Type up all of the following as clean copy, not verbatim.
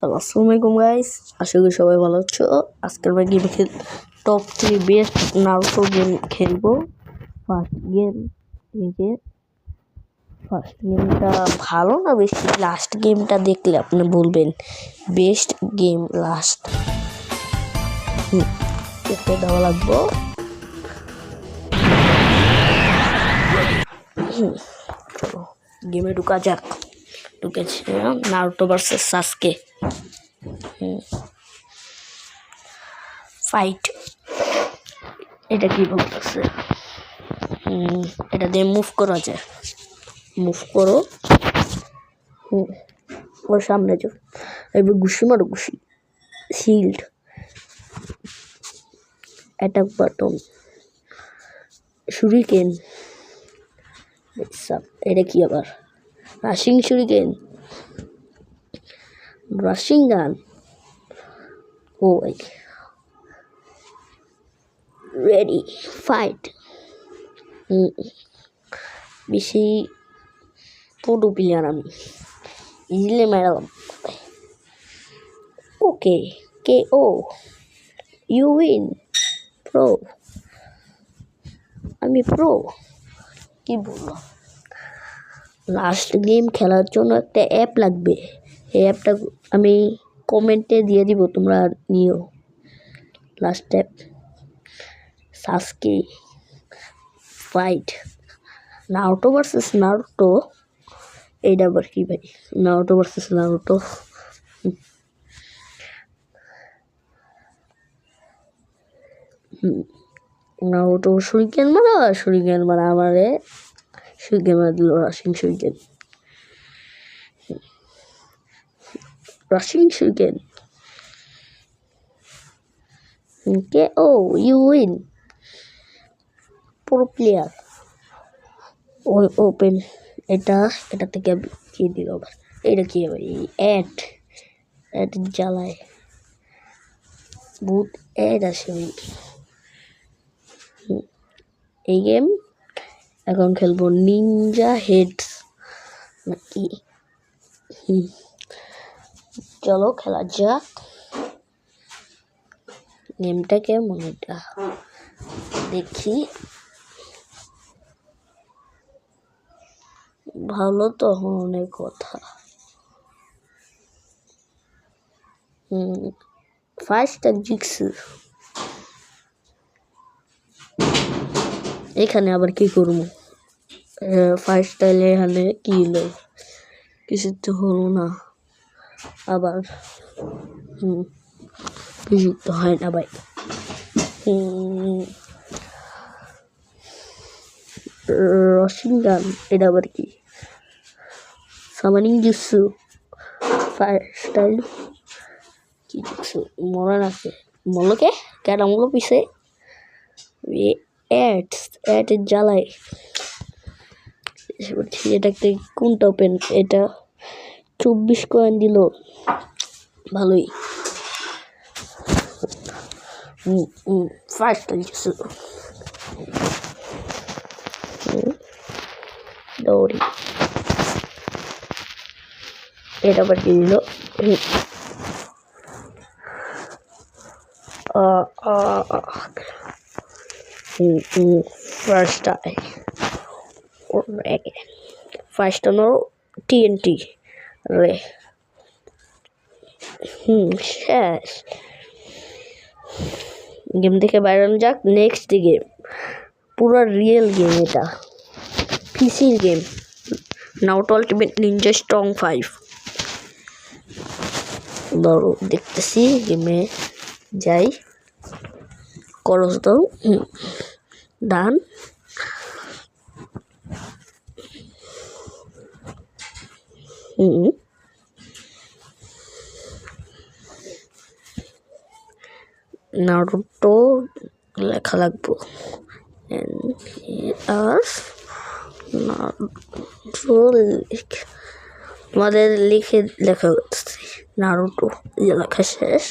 আসসালামু আলাইকুম গাইস, আশা করি সবাই ভালো আছো। আজকে আমরা game top 3 best Naruto game খেলবো। ফার্স্ট গেমটা ভালো না বেশি, লাস্ট গেমটা দেখলে আপনি বলবেন বেস্ট গেম লাস্ট। দেখতে দেওয়া লাগবো। চলো গেমে ঢুকা যাক। ঢুকেছে নারুটো ভার্সেস সাসকে। ফাইট। এটা কি বলতেছে? এটা দিয়ে মুভ করা যায়। মুভ করো, ওর সামনে যাও, এবার ঘুষি মারো, ঘুষি। Shield, attack button, shuriken. এটা কি আবার? Rushing shuriken, rushing gun. ও রেডি ফাইট। বেশি প্রো প্লেয়ার আমি, ইজিলি মেরালাম। Okay K O you win. Pro, আমি প্রো। কি বললাম? লাস্ট গেম খেলার জন্য একটা অ্যাপ লাগবে। এই অ্যাপটা আমি কমেন্টে দিয়ে দিব, তোমরা নিও। লাস্ট অ্যাপ Sasuke fight. Naruto versus Naruto. এইটা আবার কি ভাই? Naruto versus Naruto. Naruto shuriken মারা আমারে শুরিকেন মারা দিল। Rushing shuriken, rushing shuriken. K O you win. Pro player. ওই ওপেন। এটা থেকে কি দিল আবার? এটা কি ভাই? অ্যাড জ্বালায়, বহুত অ্যাড আসে ওই। এই গেম এখন খেলবো নিনজা হেডস নাকি? চলো খেলা যাক। গেমটা কেমন এটা দেখি। ভালো তো অনেক কথা। ফার্স্ট জিক্সু। এখানে আবার কি করবো? ফার্স্ট স্টাইলে এখানে কি হলো? কিছু তো হলো না। আবার কিছু তো হয় না ভাই। রশিং গান, এটা আবার কি? সামানিং জুসু। ফায়ার স্টাইল কি জুসু? মনে আছে মলকে কেন মলো পিছে অ্যাড জ্বালায়। এটাকে কোনটা ওপেন? এটা 24 কয়েন দিল, ভালোই। ফার্স্ট জুসু দৌড়ি। এটা আবার কি দিল? ফার্স্ট টিএনটি রে। শেষ। গেম থেকে বাইরে যাক। নেক্সট গেম পুরো রিয়েল গেম। এটা পিসির game, Naruto ultimate Ninja strong 5। ধরো দেখতেছি, গেমে যাই। করস দাও, ডান। নারুটো লেখা লাগবো। আমাদের লিখে লেখা হচ্ছে নারুটো। লেখা শেষ।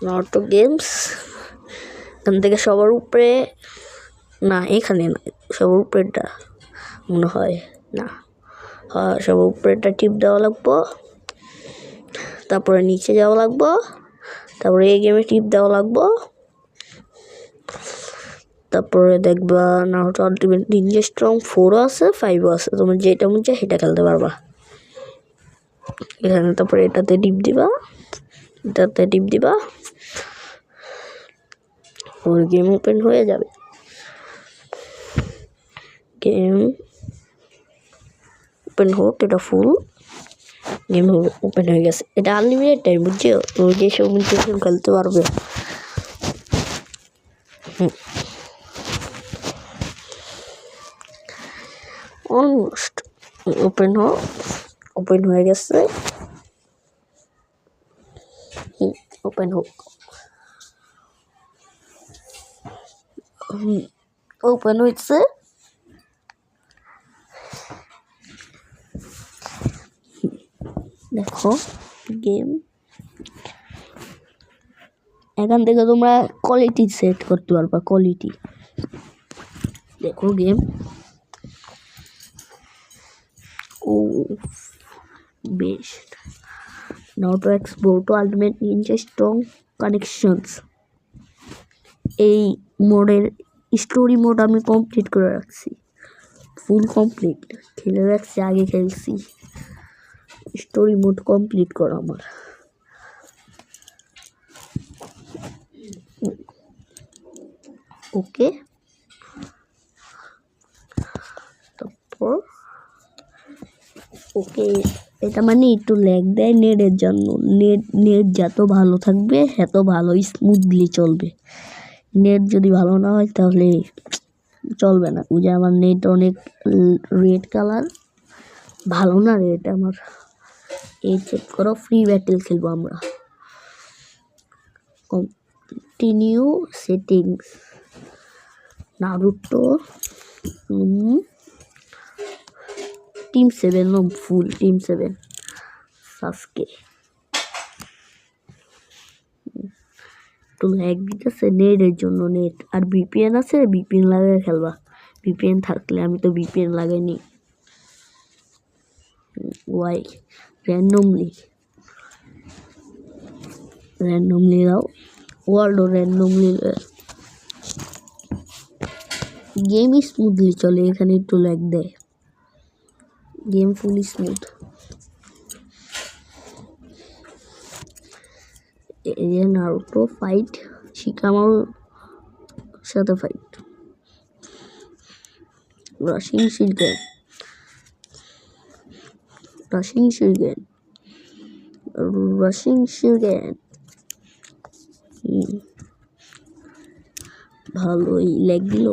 Naruto games. এখান থেকে সবার উপরে না, এখানে না, সবার উপরেটা মনে হয় না। সবার উপরেটা টিপ দেওয়া লাগবো। তারপরে নিচে যাওয়া লাগবো, তারপরে এই গেমে টিপ দেওয়া লাগবো, তারপরে দেখবা নারুটো আলটিমেট নিনজা স্ট্রং 4ও আছে 5ও আছে, তোমার যেটা মন চায় সেটা খেলতে পারবা এখানে। তারপরে এটাতে টিপ দিবা, এটাতে টিপ দিবা, ওর গেম ওপেন হয়ে যাবে। গেম ওপেন হোক, এটা ফুল গেম ওপেন হয়ে গেছে। এটা আনলিমিটেড টাইম, বুঝছো? তুমি যে সব খেলতে পারবে। অলমোস্ট ওপেন হয়ে গেছে। ওপেন হোক, ওপেন হয়েছে। দেখো গেম, এখান থেকে তোমরা কোয়ালিটি সেট করতে পারবা। কোয়ালিটি দেখো গেম, ও best Naruto X Boruto ultimate ninja storm connections. এই মোডের স্টোরি মোড আমি কমপ্লিট করে রাখছি, ফুল কমপ্লিট খেলে রাখছি, আগে খেলছি। স্টোরি মোড কমপ্লিট করা আমার। ওকে, তারপর ওকে, এটা মানে একটু ল্যাগ দেয় নেটের জন্য। নেট যত ভালো থাকবে এত ভালো স্মুথলি চলবে। নেট যদি ভালো না হয় তাহলে চলবে না। ওই যে আমার নেট অনেক রেড কালার, ভালো না রেট আমার। এই চেক করো, ফ্রি ব্যাটেল খেলবো আমরা। Continue settings, Naruto team 7, full team 7 সাসকে। তো ল্যাগ দিতেছে নেটের জন্য, নেট আর ভিপিএন আছে, ভিপিএন লাগাই খেলবা। ভিপিএন থাকলে, আমি তো ভিপিএন লাগাইনি। ওয়াই র্যান্ডমলি দাও, ওয়ার্ল্ডও র্যান্ডমলি। গেম স্মুথলি চলে, এখানে একটু ল্যাগ দেয়। গেম ফুল স্মুথ। এই যে নারুটো ফাইট, শিকামারুর সাথে ফাইট, রাশিং শিরগেন, ভালোই ল্যাগ দিল।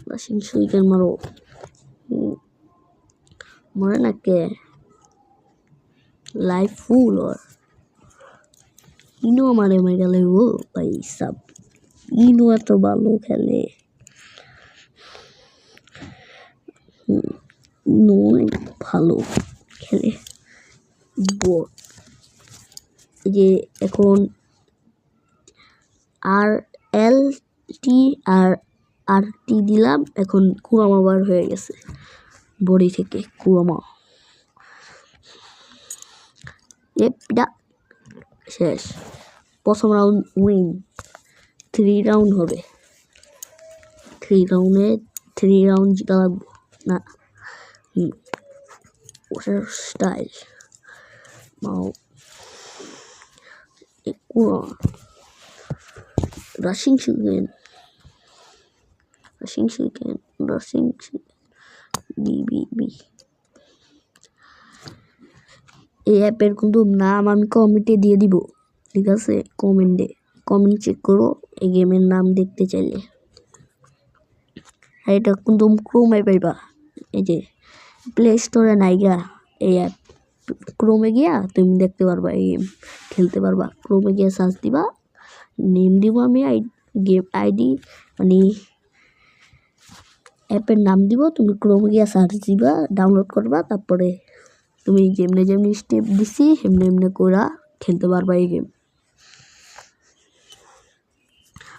রাশিং শিরগেন মারো, মরে না কে? লাইফ ফুল और ইনো মারে গেলে ও ভাই সাব। ইনো এত ভালো খেলে, ইনো ভালো খেলে। যে এখন RLT দিলাম, এখন কুরামা বার হয়ে গেছে বডি থেকে। কুরামা শেষ, প্রথম রাউন্ড উইন। 3 রাউন্ড হবে, 3 রাউন্ড জিতা লাগবো না। স্টাইল মাও রাশিং শিরগেন ডিবিবি। এই অ্যাপের কিন্তু নাম আমি কমেন্টে দিয়ে দিব, ঠিক আছে? কমেন্ট চেক করো এই গেমের নাম দেখতে চাইলে। আর এটা কিন্তু ক্রোমে পাইবা, এই যে প্লে স্টোরে নাইগা এই অ্যাপ। ক্রোমে গিয়া তুমি দেখতে পারবা, এই গেম খেলতে পারবা। ক্রোমে গিয়ে সার্চ দিবা, নেম দিব আমি, গেম আইডি মানে অ্যাপের নাম দিব, তুমি ক্রোমে গিয়া সার্চ দিবা, ডাউনলোড করবা, তারপরে তুমি যেমনি স্টেপ দিছি এমনি করা খেলতে পারবা এই গেম।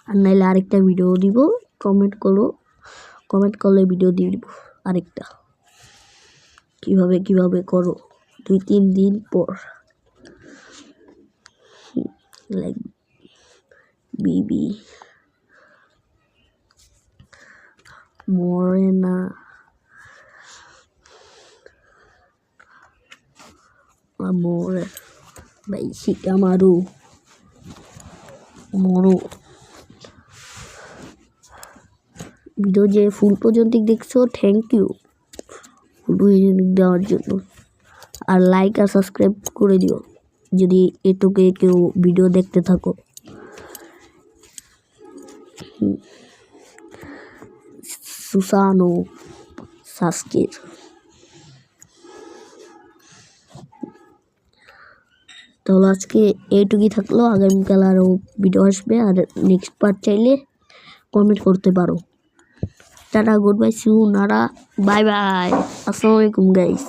আর নাইলে আরেকটা ভিডিও দিব, কমেন্ট করলে ভিডিও দিয়ে দিব আরেকটা। কিভাবে করো 2-3 দিন পর লাইক বিবি মোরেনা amore ভাই শিকামারু মরো ভিডিও যে ফুল পর্যন্ত দেখছো থ্যাংক ইউ ফুল পর্যন্ত দেওয়ার জন্য আর লাইক আর সাবস্ক্রাইব করে দিও যদি এটুকে কেউ ভিডিও দেখতে থাকো সুসানো সাস্কির তাহলে আজকে এইটুকুই থাকলো আগামীকাল আরও ভিডিও আসবে আর নেক্সট পার্ট চাইলে কমেন্ট করতে পারো tata good bye see you নারা বাই বাই আসসালামু আলাইকুম গাইস